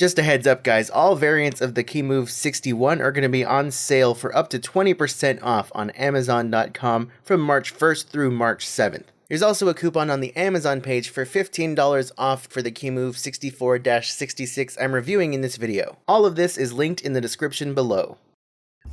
Just a heads up guys, all variants of the Kemove 61 are going to be on sale for up to 20% off on Amazon.com from March 1st through March 7th. There's also a coupon on the Amazon page for $15 off for the Kemove 64-66 I'm reviewing in this video. All of this is linked in the description below.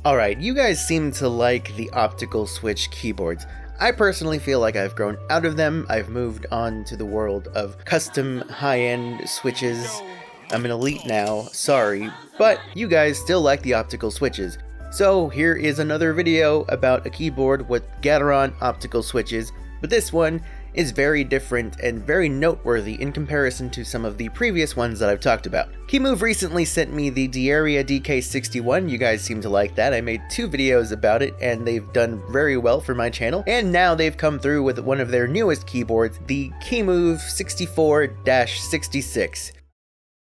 Alright, you guys seem to like the optical switch keyboards. I personally feel like I've grown out of them. I've moved on to the world of custom high-end switches. I'm an elite now, sorry, but you guys still like the optical switches. So here is another video about a keyboard with Gateron Optical switches, but this one is very different and very noteworthy in comparison to some of the previous ones that I've talked about. Kemove recently sent me the Diaria DK61, you guys seem to like that. I made 2 videos about it and they've done very well for my channel, and now they've come through with one of their newest keyboards, the Kemove 64-66.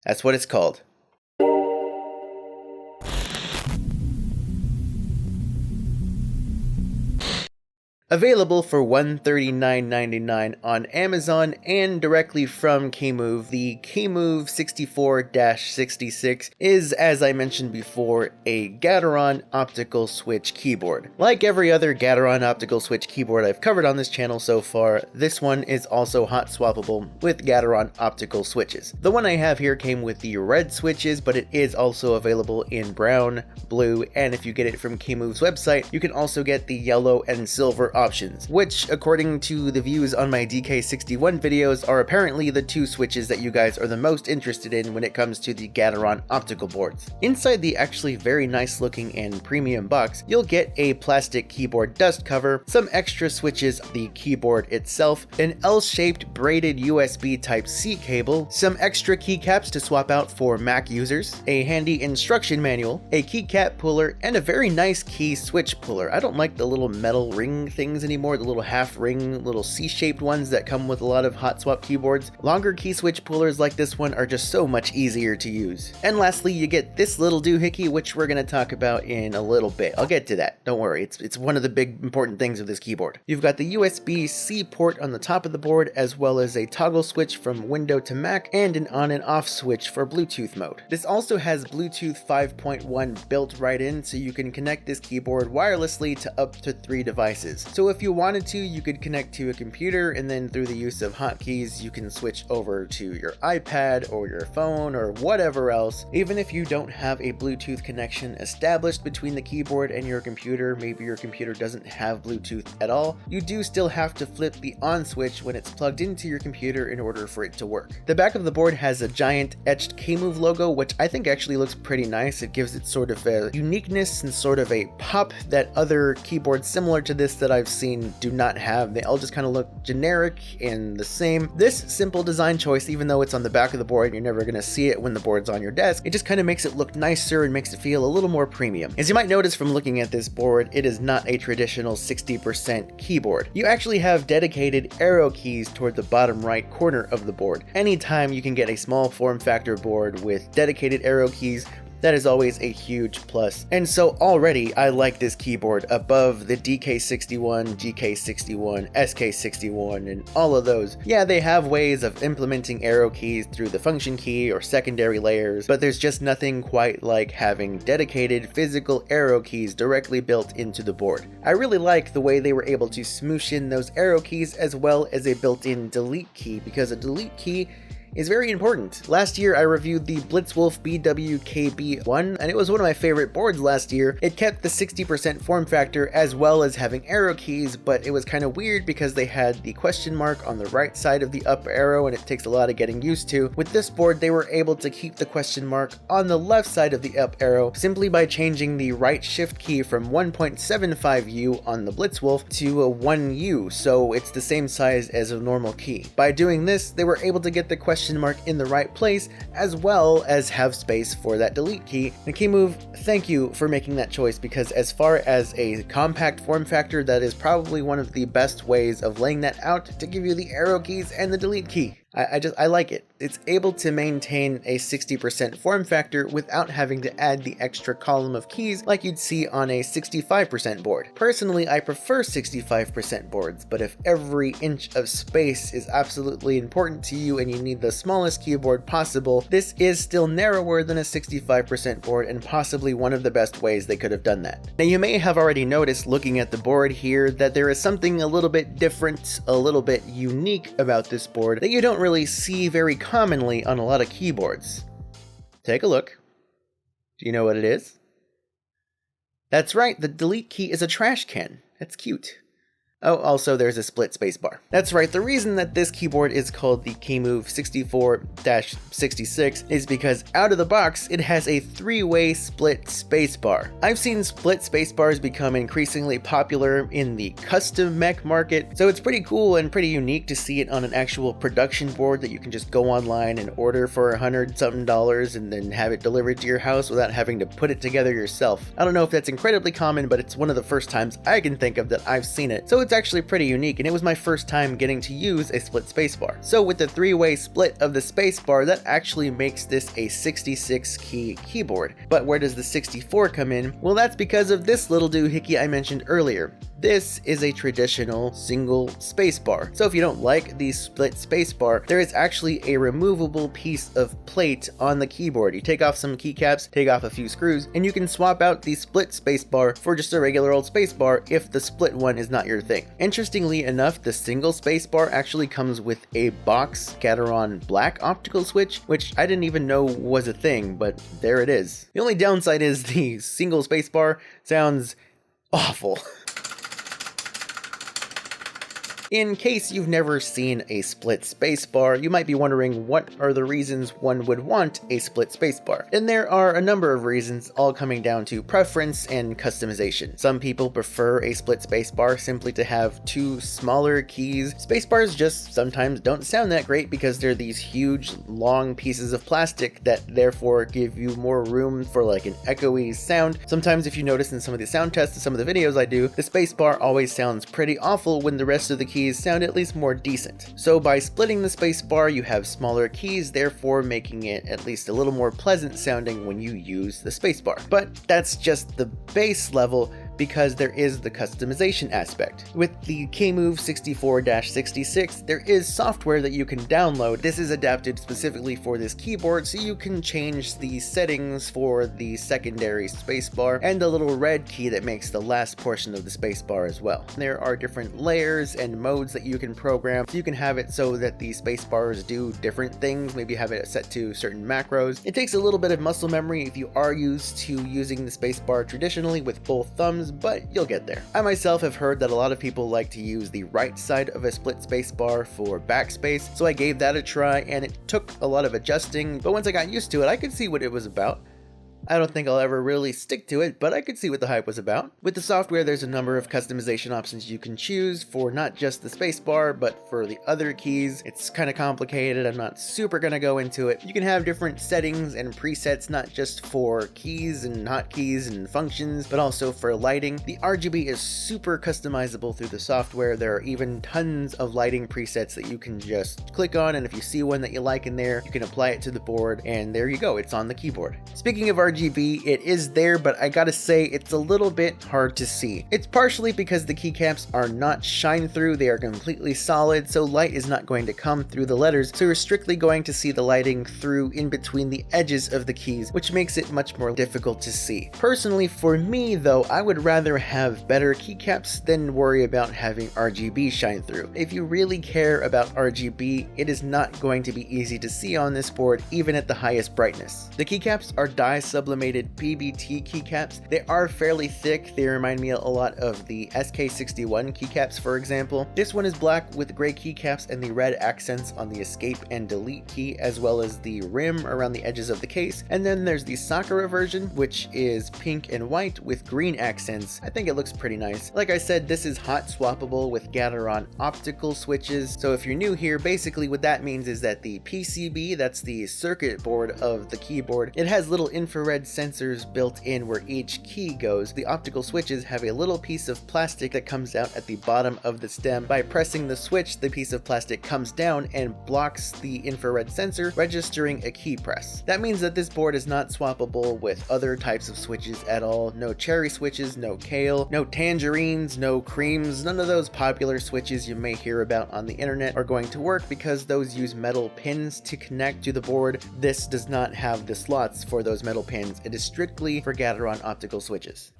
That's what it's called. Available for $139.99 on Amazon and directly from Kemove, the Kemove 64-66 is, as I mentioned before, a Gateron Optical switch keyboard. Like every other Gateron Optical switch keyboard I've covered on this channel so far, this one is also hot-swappable with Gateron Optical switches. The one I have here came with the red switches, but it is also available in brown, blue, and if you get it from Kemove's website, you can also get the yellow and silver options, which, according to the views on my DK61 videos, are apparently the 2 switches that you guys are the most interested in when it comes to the Gateron Optical boards. Inside the actually very nice looking and premium box, you'll get a plastic keyboard dust cover, some extra switches, the keyboard itself, an L-shaped braided USB Type-C cable, some extra keycaps to swap out for Mac users, a handy instruction manual, a keycap puller, and a very nice key switch puller. I don't like the little metal ring things anymore, the little half ring, little C-shaped ones that come with a lot of hot swap keyboards. Longer key switch pullers like this one are just so much easier to use. And lastly, you get this little doohickey, which we're going to talk about in a little bit. I'll get to that, don't worry, it's one of the big important things of this keyboard. You've got the USB-C port on the top of the board, as well as a toggle switch from Windows to Mac, and an on and off switch for Bluetooth mode. This also has Bluetooth 5.1 built right in, so you can connect this keyboard wirelessly to up to 3 devices. So if you wanted to, you could connect to a computer, and then through the use of hotkeys, you can switch over to your iPad or your phone or whatever else. Even if you don't have a Bluetooth connection established between the keyboard and your computer, maybe your computer doesn't have Bluetooth at all, you do still have to flip the on switch when it's plugged into your computer in order for it to work. The back of the board has a giant etched Kemove logo, which I think actually looks pretty nice. It gives it sort of a uniqueness and sort of a pop that other keyboards similar to this that I've seen do not have. They all just kind of look generic and the same. This simple design choice, even though it's on the back of the board and you're never going to see it when the board's on your desk, it just kind of makes it look nicer and makes it feel a little more premium. As you might notice from looking at this board, it is not a traditional 60% keyboard. You actually have dedicated arrow keys toward the bottom right corner of the board. Anytime you can get a small form factor board with dedicated arrow keys, that is always a huge plus. And so already I like this keyboard above the DK61, GK61, SK61, and all of those. Yeah, they have ways of implementing arrow keys through the function key or secondary layers, but there's just nothing quite like having dedicated physical arrow keys directly built into the board. I really like the way they were able to smoosh in those arrow keys as well as a built-in delete key, because a delete key is very important. Last year I reviewed the Blitzwolf BWKB1, and it was one of my favorite boards last year. It kept the 60% form factor as well as having arrow keys, but it was kind of weird because they had the question mark on the right side of the up arrow, and it takes a lot of getting used to. With this board, they were able to keep the question mark on the left side of the up arrow simply by changing the right shift key from 1.75U on the Blitzwolf to a 1U, so it's the same size as a normal key. By doing this, they were able to get the question mark in the right place, as well as have space for that delete key. And Kemove, thank you for making that choice, because as far as a compact form factor, that is probably one of the best ways of laying that out to give you the arrow keys and the delete key. I like it. It's able to maintain a 60% form factor without having to add the extra column of keys like you'd see on a 65% board. Personally, I prefer 65% boards, but if every inch of space is absolutely important to you and you need the smallest keyboard possible, this is still narrower than a 65% board and possibly one of the best ways they could have done that. Now, you may have already noticed looking at the board here that there is something a little bit different, a little bit unique about this board that you don't really see very commonly on a lot of keyboards. Take a look. Do you know what it is? That's right, the delete key is a trash can. That's cute. Oh, also there's a split spacebar. That's right, the reason that this keyboard is called the Kemove 64-66 is because out of the box, it has a 3-way split spacebar. I've seen split spacebars become increasingly popular in the custom mech market, so it's pretty cool and pretty unique to see it on an actual production board that you can just go online and order for $100-something and then have it delivered to your house without having to put it together yourself. I don't know if that's incredibly common, but it's one of the first times I can think of that I've seen it, so it's actually pretty unique, and it was my first time getting to use a split spacebar. So with the 3-way split of the spacebar, that actually makes this a 66 key keyboard. But where does the 64 come in? Well, that's because of this little doohickey I mentioned earlier. This is a traditional single spacebar. So if you don't like the split spacebar, there is actually a removable piece of plate on the keyboard. You take off some keycaps, take off a few screws, and you can swap out the split spacebar for just a regular old spacebar if the split one is not your thing. Interestingly enough, the single spacebar actually comes with a box Gateron black optical switch, which I didn't even know was a thing, but there it is. The only downside is the single spacebar sounds awful. In case you've never seen a split spacebar, you might be wondering what are the reasons one would want a split spacebar. And there are a number of reasons, all coming down to preference and customization. Some people prefer a split spacebar simply to have 2 smaller keys. Spacebars just sometimes don't sound that great because they're these huge, long pieces of plastic that therefore give you more room for like an echoey sound. Sometimes if you notice in some of the sound tests and some of the videos I do, the spacebar always sounds pretty awful when the rest of the keys sound at least more decent. So by splitting the spacebar, you have smaller keys, therefore making it at least a little more pleasant sounding when you use the spacebar. But that's just the base level, because there is the customization aspect. With the Kemove 64-66, there is software that you can download. This is adapted specifically for this keyboard, so you can change the settings for the secondary spacebar and the little red key that makes the last portion of the spacebar as well. There are different layers and modes that you can program, so you can have it so that the spacebars do different things, maybe have it set to certain macros. It takes a little bit of muscle memory if you are used to using the spacebar traditionally with both thumbs, but you'll get there. I myself have heard that a lot of people like to use the right side of a split spacebar for backspace, so I gave that a try, and it took a lot of adjusting, but once I got used to it, I could see what it was about. I don't think I'll ever really stick to it, but I could see what the hype was about. With the software, there's a number of customization options you can choose for not just the spacebar, but for the other keys. It's kind of complicated, I'm not super gonna go into it. You can have different settings and presets, not just for keys and hotkeys and functions, but also for lighting. The RGB is super customizable through the software. There are even tons of lighting presets that you can just click on, and if you see one that you like in there, you can apply it to the board, and there you go, it's on the keyboard. Speaking of RGB, it is there, but I gotta say it's a little bit hard to see. It's partially because the keycaps are not shine through, they are completely solid, so light is not going to come through the letters, so you're strictly going to see the lighting through in between the edges of the keys, which makes it much more difficult to see. Personally, for me though, I would rather have better keycaps than worry about having RGB shine through. If you really care about RGB, it is not going to be easy to see on this board, even at the highest brightness. The keycaps are dye sublimated PBT keycaps. They are fairly thick. They remind me a lot of the SK61 keycaps, for example. This one is black with gray keycaps and the red accents on the escape and delete key, as well as the rim around the edges of the case. And then there's the Sakura version, which is pink and white with green accents. I think it looks pretty nice. Like I said, this is hot-swappable with Gateron Optical switches. So if you're new here, basically what that means is that the PCB, that's the circuit board of the keyboard, it has little infrared infrared sensors built in where each key goes, the optical switches have a little piece of plastic that comes out at the bottom of the stem. By pressing the switch, the piece of plastic comes down and blocks the infrared sensor, registering a key press. That means that this board is not swappable with other types of switches at all. No cherry switches, no kale, no tangerines, no creams. None of those popular switches you may hear about on the internet are going to work because those use metal pins to connect to the board. This does not have the slots for those metal pins. It is strictly for Gateron optical switches.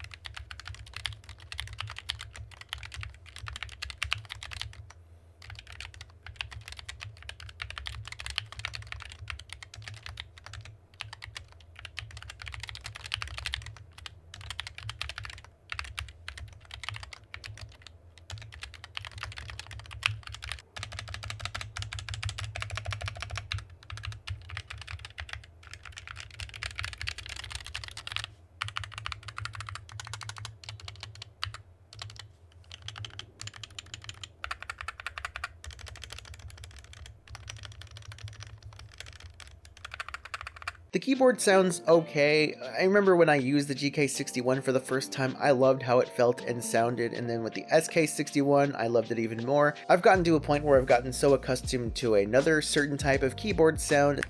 The keyboard sounds okay. I remember when I used the GK61 for the first time, I loved how it felt and sounded, and then with the SK61, I loved it even more. I've gotten to a point where I've gotten so accustomed to another certain type of keyboard sound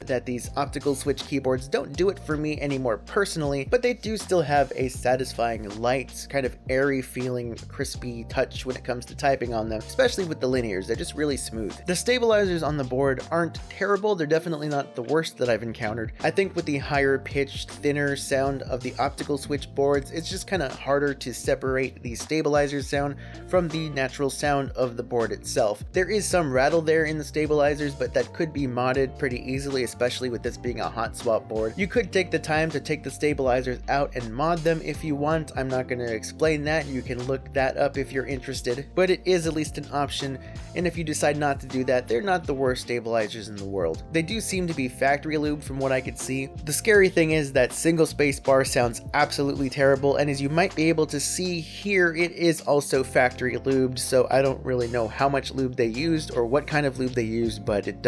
that these optical switch keyboards don't do it for me anymore personally, but they do still have a satisfying, light, kind of airy feeling, crispy touch when it comes to typing on them, especially with the linears. They're just really smooth. The stabilizers on the board aren't terrible. They're definitely not the worst that I've encountered. I think with the higher pitched, thinner sound of the optical switch boards, it's just kind of harder to separate the stabilizer sound from the natural sound of the board itself. There is some rattle there in the stabilizers, but that could be modded pretty easily, especially with this being a hot swap board. You could take the time to take the stabilizers out and mod them if you want. I'm not going to explain that. You can look that up if you're interested, but it is at least an option, and if you decide not to do that, they're not the worst stabilizers in the world. They do seem to be factory lubed from what I could see. The scary thing is that single space bar sounds absolutely terrible, and as you might be able to see here, it is also factory lubed, so I don't really know how much lube they used or what kind of lube they used, but it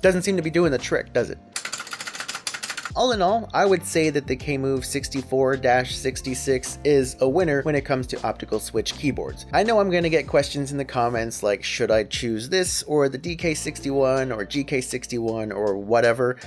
doesn't seem to be doing the trick, does it? All in all, I would say that the Kemove 64-66 is a winner when it comes to optical switch keyboards. I know I'm going to get questions in the comments like, should I choose this or the DK61 or GK61 or whatever?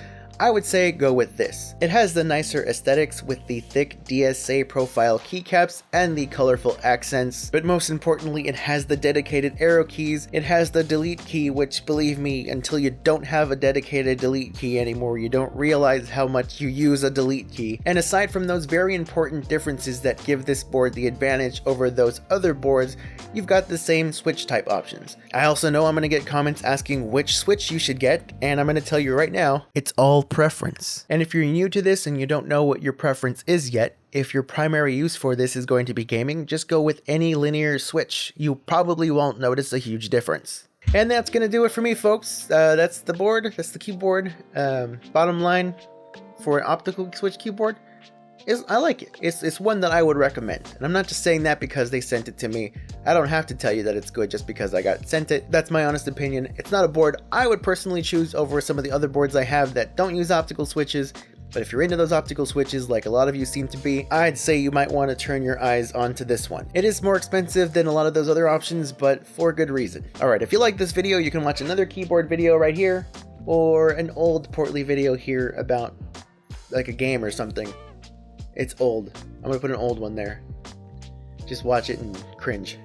I would say go with this. It has the nicer aesthetics with the thick DSA profile keycaps and the colorful accents, but most importantly, it has the dedicated arrow keys. It has the delete key, which, believe me, until you don't have a dedicated delete key anymore, you don't realize how much you use a delete key. And aside from those very important differences that give this board the advantage over those other boards, you've got the same switch type options. I also know I'm going to get comments asking which switch you should get, and I'm going to tell you right now, it's all preference. And if you're new to this and you don't know what your preference is yet, if your primary use for this is going to be gaming, just go with any linear switch. You probably won't notice a huge difference. And that's going to do it for me, folks. That's the board, that's the keyboard. Bottom line for an optical switch keyboard is I like it. It's one that I would recommend. And I'm not just saying that because they sent it to me. I don't have to tell you that it's good just because I got sent it. That's my honest opinion. It's not a board I would personally choose over some of the other boards I have that don't use optical switches. But if you're into those optical switches like a lot of you seem to be, I'd say you might want to turn your eyes onto this one. It is more expensive than a lot of those other options, but for good reason. Alright, if you like this video, you can watch another keyboard video right here, or an old portly video here about like a game or something. It's old. I'm gonna put an old one there. Just watch it and cringe.